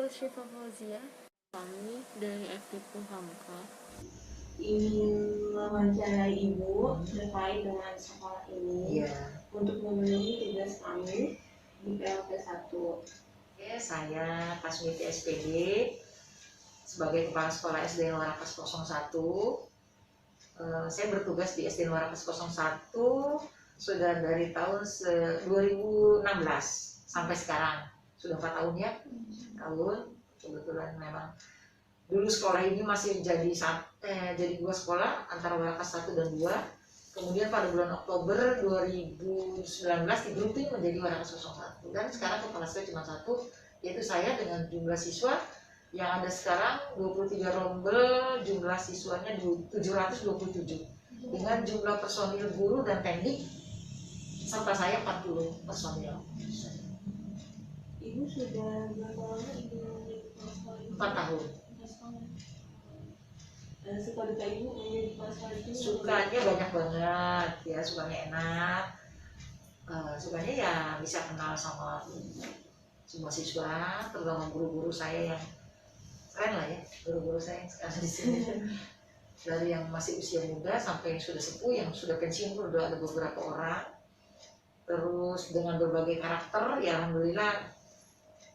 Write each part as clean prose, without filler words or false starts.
Syifa Fauzia, kami dari FTIPU Hamka. Ingin mewawancarai Ibu terkait dengan sekolah ini untuk memenuhi tugas kami di PLT 1. Saya Kasmiti SPD sebagai Kepala Sekolah SD Nuarakas 01. Saya bertugas di SD Nuarakas 01 sudah dari tahun 2016 sampai sekarang. Sudah 4 tahun ya. Kebetulan memang dulu sekolah ini masih jadi dua sekolah antara Nuarakas 1 dan 2. Kemudian pada bulan Oktober 2019 digrouping menjadi Nuarakas 01. Dan sekarang kepala sekolah cuma satu, yaitu saya dengan jumlah siswa yang ada sekarang 23 rombel, jumlah siswanya 727 dengan jumlah personil guru dan teknik serta saya 40 personil. Ibu sudah berapa lama Ibu menjadi kepala sekolah ini? 4 tahun. Suka duka Ibu menjadi kepala sekolah ini? Sukanya banyak banget ya, sukanya enak. Sukanya ya bisa kenal sama semua siswa, terutama guru-guru saya yang keren lah ya, guru-guru saya yang sekarang di sini. Dari yang masih usia muda sampai yang sudah sepuh, yang sudah pensiun pun udah ada beberapa orang. Terus dengan berbagai karakter, ya alhamdulillah.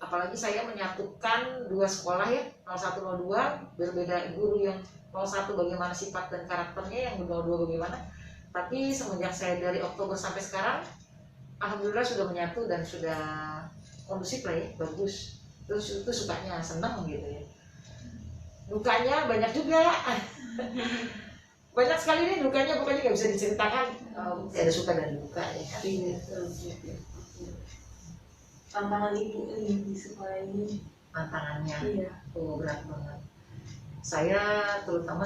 Apalagi saya menyatukan dua sekolah ya, 01 02, berbeda guru yang 01 bagaimana sifat dan karakternya, yang 02 bagaimana. Tapi semenjak saya dari Oktober sampai sekarang, alhamdulillah sudah menyatu dan sudah kondusif lah ya, bagus. Terus itu sukanya, senang gitu ya. Dukanya banyak juga. Banyak sekali nih dukanya, pokoknya nggak bisa diceritakan. Ada suka dan duka ya. Tantangan Ibu ini di sekolah ini? Tantangannya, iya. Berat banget. Saya terutama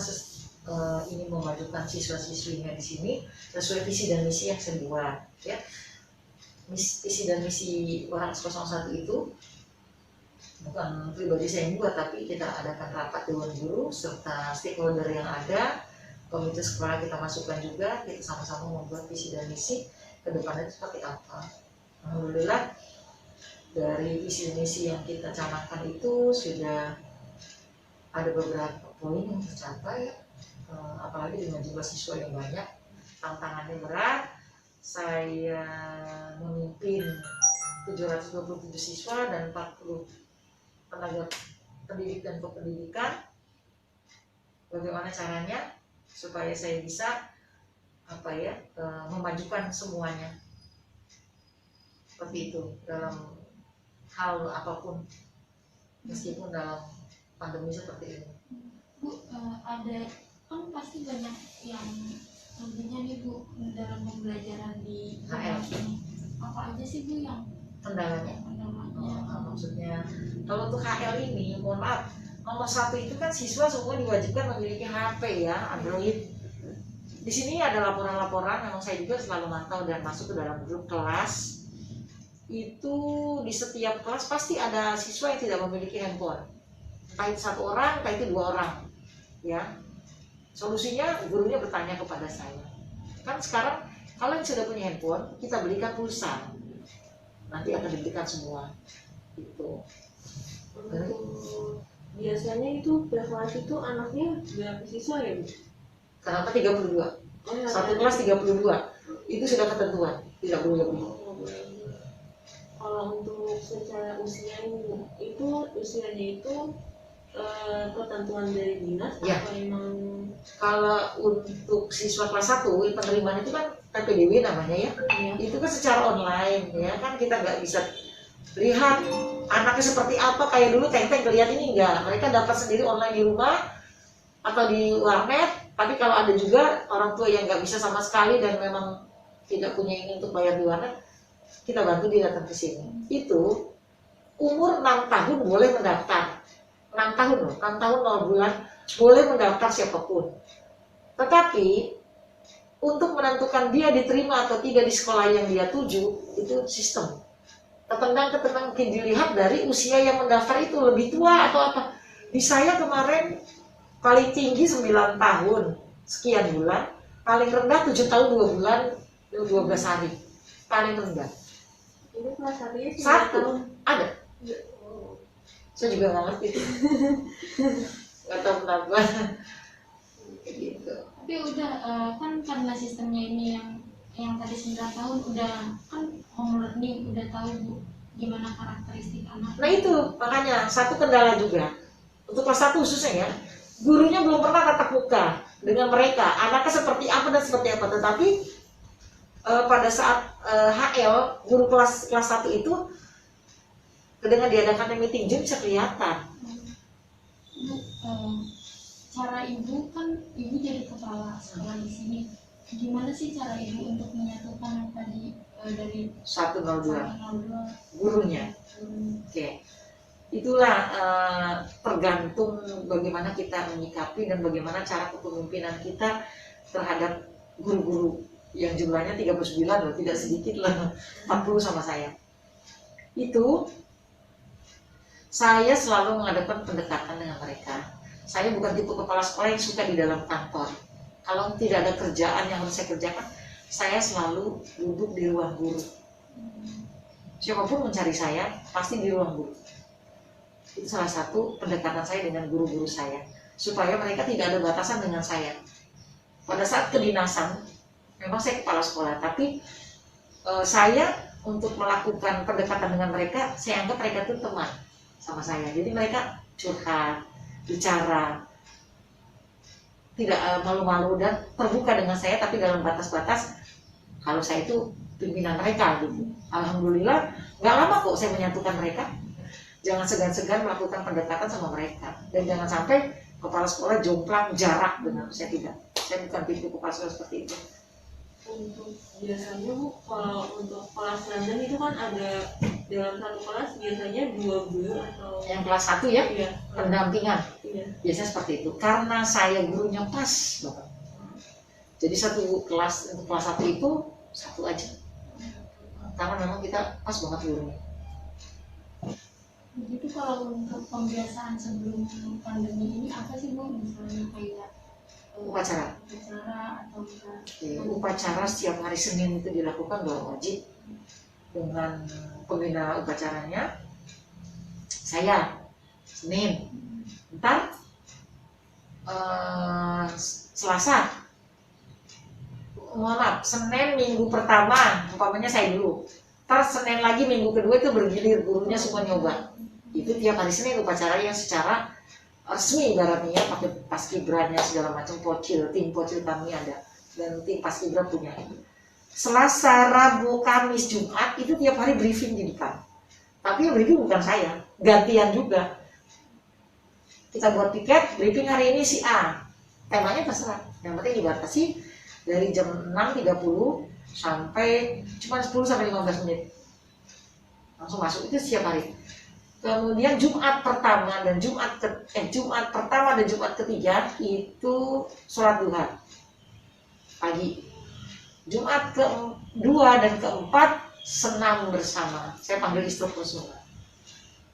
ingin memajukan siswa-siswinya di sini sesuai visi dan misi yang saya buat. Ya. Visi dan misi Nuarakas 01 itu bukan pribadi saya yang buat, tapi kita adakan rapat dewan guru serta stakeholder yang ada, komite sekolah kita masukkan juga, kita sama-sama membuat visi dan misi ke depannya seperti apa. Alhamdulillah dari visi dan misi yang kita canangkan itu sudah ada beberapa poin yang tercapai, apalagi dengan jumlah siswa yang banyak, tantangannya berat. Saya memimpin 727 siswa dan 40 tenaga pendidik dan kependidikan. Bagaimana caranya supaya saya bisa memajukan semuanya seperti itu dalam hal apapun, meskipun dalam pandemi seperti ini. Bu, ada kan pasti banyak yang tentunya nih Bu dalam pembelajaran di HL ini. Apa aja sih Bu yang kendalanya? kendalanya? Maksudnya kalau untuk HL ini, mohon maaf, nomor 1 itu kan siswa semua diwajibkan memiliki HP ya, Android. Di sini ada laporan-laporan, memang saya juga selalu mantau dan masuk ke dalam grup kelas. Itu di setiap kelas pasti ada siswa yang tidak memiliki handphone. Entah itu 1 orang, entah itu 2 orang. Ya. Solusinya gurunya bertanya kepada saya. Kan sekarang kalian sudah punya handphone, kita belikan pulsa. Nanti akan diberikan semua. Gitu. Biasanya itu per kelas itu anaknya berapa siswa ya Bu? Kenapa 32? Satu kelas 32. Itu sudah ketentuan, tidak boleh lebih. Kalau untuk secara usia itu usianya itu ketentuan dari dinas ya. atau memang? Kalau untuk siswa kelas 1 penerimaan itu kan PPDB namanya ya. Itu kan secara online ya kan, kita nggak bisa lihat anaknya seperti apa kayak dulu teng-teng lihat ini enggak. Mereka dapat sendiri online di rumah atau di warnet. Tapi kalau ada juga orang tua yang nggak bisa sama sekali dan memang tidak punya ini untuk bayar di warnet, kita bantu dia datang ke sini. Itu umur 6 tahun boleh mendaftar. 6 tahun loh, 6 tahun 0 bulan boleh mendaftar siapapun. Tetapi untuk menentukan dia diterima atau tidak di sekolah yang dia tuju, itu sistem. Ketendang mungkin dilihat dari usia yang mendaftar itu lebih tua atau apa. Di saya kemarin paling tinggi 9 tahun sekian bulan, paling rendah 7 tahun 2 bulan 12 hari, paling rendah. Ini kelas 1 ya 9 1 tahun? ada Saya juga nggak ngerti. Nggak tahu kenapa. Gitu. Tapi udah kan karena sistemnya ini yang tadi 9 tahun udah kan home learning, udah tahu Bu gimana karakteristik anak. Nah itu makanya satu kendala juga untuk kelas 1 khususnya ya, gurunya belum pernah tatap muka dengan mereka, anaknya seperti apa dan seperti apa. Tetapi pada saat HL guru kelas 1 itu dengan diadakan meeting Zoom bisa kelihatan. Bu, cara ibu kan ibu jadi kepala sekolah di sini, gimana sih cara ibu untuk menyatukan yang tadi dari 102 gurunya? Oke, itulah tergantung bagaimana kita menyikapi dan bagaimana cara kepemimpinan kita terhadap guru-guru yang jumlahnya 39 loh, tidak sedikit lah, 40 sama saya. Itu saya selalu mengadakan pendekatan dengan mereka. Saya bukan tipe kepala sekolah yang suka di dalam kantor. Kalau tidak ada kerjaan yang harus saya kerjakan, saya selalu duduk di ruang guru. Siapapun mencari saya, pasti di ruang guru. Itu salah satu pendekatan saya dengan guru-guru saya, supaya mereka tidak ada batasan dengan saya. Pada saat kedinasan, memang saya kepala sekolah, tapi saya untuk melakukan pendekatan dengan mereka, saya anggap mereka itu teman sama saya. Jadi mereka curhat, bicara, tidak malu-malu dan terbuka dengan saya, tapi dalam batas-batas kalau saya itu pimpinan mereka gitu. Alhamdulillah nggak lama kok saya menyatukan mereka. Jangan segan-segan melakukan pendekatan sama mereka, dan jangan sampai kepala sekolah jomplang jarak dengan saya. Tidak, saya bukan tipe kepala sekolah seperti itu. Untuk biasanya Bu, kalau untuk kelas rendah itu kan ada dalam satu kelas biasanya 2 guru atau Yang kelas 1 ya, iya, pendampingan. iya. Biasanya seperti itu. Karena saya gurunya pas banget. Jadi satu kelas, untuk kelas 1 itu satu aja. Karena memang kita pas banget gurunya. Begitu kalau untuk pembiasaan sebelum pandemi ini apa sih Bu, misalnya kayak Upacara. atau enggak? Upacara setiap hari Senin itu dilakukan doa wajib dengan pembina upacaranya. Saya Senin, ntar Selasa, mohon maaf, Senin minggu pertama, umpamanya saya dulu. Ntar Senin lagi minggu kedua itu bergilir, gurunya semua nyoba. Itu tiap hari Senin upacara yang secara resmi ibaratnya, pakai paskibranya segala macam, tim pocil kami ada, dan tim paskibra punya. Selasa, Rabu, Kamis, Jumat itu tiap hari briefing di depan. Tapi yang briefing bukan saya, gantian juga. Kita buat tiket, briefing hari ini si A, temanya terserah, yang penting dibatasi dari jam 6.30 sampai cuma 10-15 menit, langsung masuk. Itu setiap hari. Kemudian Jumat pertama dan Jumat ketiga itu sholat duha pagi. Jumat kedua dan keempat senam bersama. Saya panggil instruktur semua.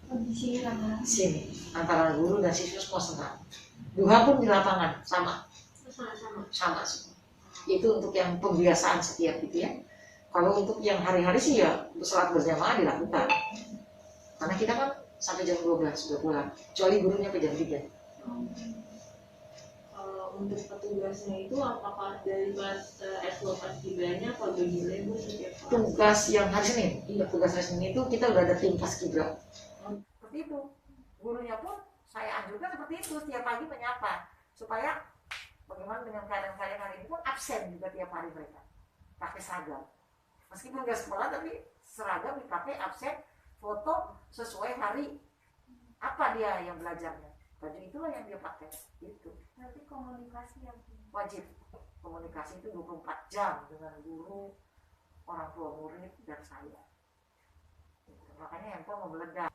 Di sini rame-rame. Sini antara guru dan siswa semua senam. Duha pun di lapangan sama semua. Itu untuk yang pembiasaan setiap gitu ya. Kalau untuk yang hari-hari sih ya sholat berjamaah dilakukan. Karena kita kan sampai jam 12 sudah pulang, kecuali gurunya sampai jam 3. Kalau untuk petugasnya itu apakah dari kelas S2 paskibranya atau begini Bu setiap kelas? Tugas yang hari Senin, tugas hari Senin itu kita udah ada tim paskibra. Seperti itu. Gurunya pun saya anjurkan seperti itu, setiap pagi menyapa, supaya bagaimana dengan keadaan hari ini pun absen juga tiap hari mereka pakai seragam. Meskipun nggak sekolah tapi seragam dipakai, absen, foto sesuai hari apa dia yang belajarnya, baju itulah yang dia pakai. Itu Berarti komunikasi yang wajib. Komunikasi itu 24 jam dengan guru, orang tua murid, dan saya. Gitu. Makanya handphone mau meledak.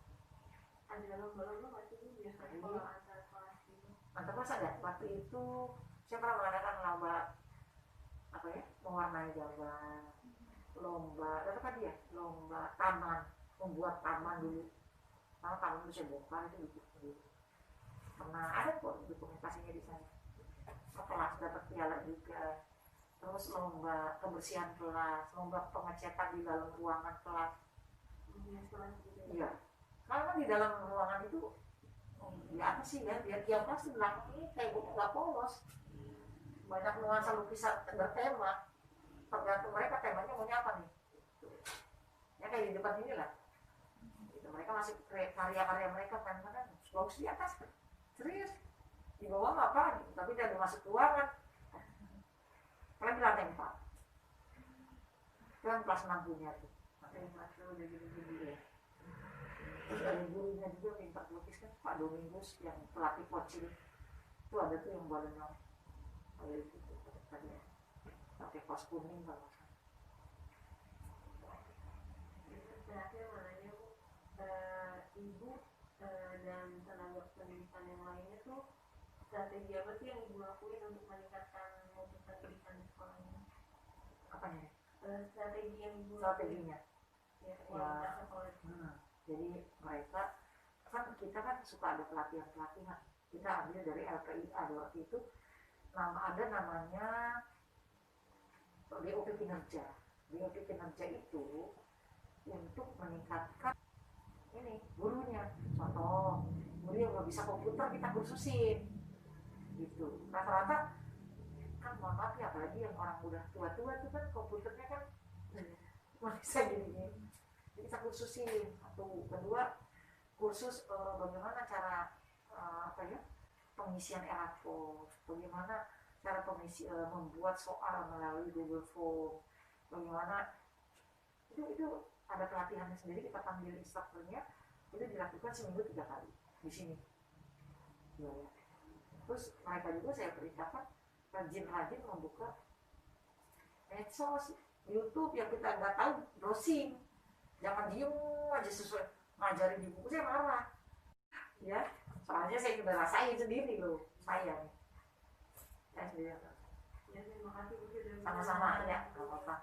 Ada lomba-lomba pasti Bu biasanya kalau antar kelas itu. Antar kelas ada. Waktu itu saya pernah mengadakan lomba apa ya, mewarnai gambar, lomba apa dia, lomba taman, membuat taman dulu. Karena taman itu saya bongkar, itu bikin dulu. Karena ada kok dokumentasinya di sana. Kelas dapat piala juga. Terus lomba kebersihan kelas, lomba pengecekan di dalam ruangan kelas. Iya. Karena di dalam ruangan itu di atas sih ya, dia tiap kelas di belakang ini temboknya nggak polos, banyak nuansa lukisan bertema, tergantung mereka temanya maunya apa nih. Ya kayak di depan ini lah, itu mereka masih karya-karya mereka kan bagus di atas, serius di bawah nggak apa, tapi dia udah masuk ruangan. Kalian di lantai 4 kan kelas 6 punya tuh, lantai 4 tuh udah gini-gini ya. Terus ada gurunya juga minta lukis kan, Pak Domingus yang pelatih kocil itu ada tuh yang balonnya kayak gitu tadi ya, pakai kaos kuning kalau Terakhir mananya Bu, Ibu dan tenaga pendidikan yang lainnya tuh strategi apa sih yang Ibu lakuin untuk meningkatkan mutu pendidikan di sekolahnya? apanya? Strategi yang Ibu Strateginya ya, kualitas sekolah. Jadi mereka kan, kita kan suka ada pelatihan-pelatihan, kita ambil dari LPIA waktu itu, ada namanya BOP kinerja. BOP kinerja itu untuk meningkatkan ini gurunya. Contoh, guru yang nggak bisa komputer kita kursusin gitu. Rata-rata kan mohon maaf ya, apalagi yang orang udah tua-tua itu kan komputernya kan bisa gini-gini, jadi kita kursusin. Atau kedua, kursus bagaimana cara pengisian ERAFO, bagaimana cara membuat soal melalui Google Form, bagaimana itu ada pelatihannya sendiri, kita panggil instrukturnya, itu dilakukan seminggu 3 kali di sini ya. Terus mereka juga saya perintahkan rajin-rajin membuka medsos, YouTube, yang kita nggak tahu browsing, jangan diem aja sesuai ngajarin di buku, saya marah ya, soalnya saya juga rasain sendiri loh, saya sendiri. Ya, terima kasih Bu. Sama-sama ya, nggak apa-apa.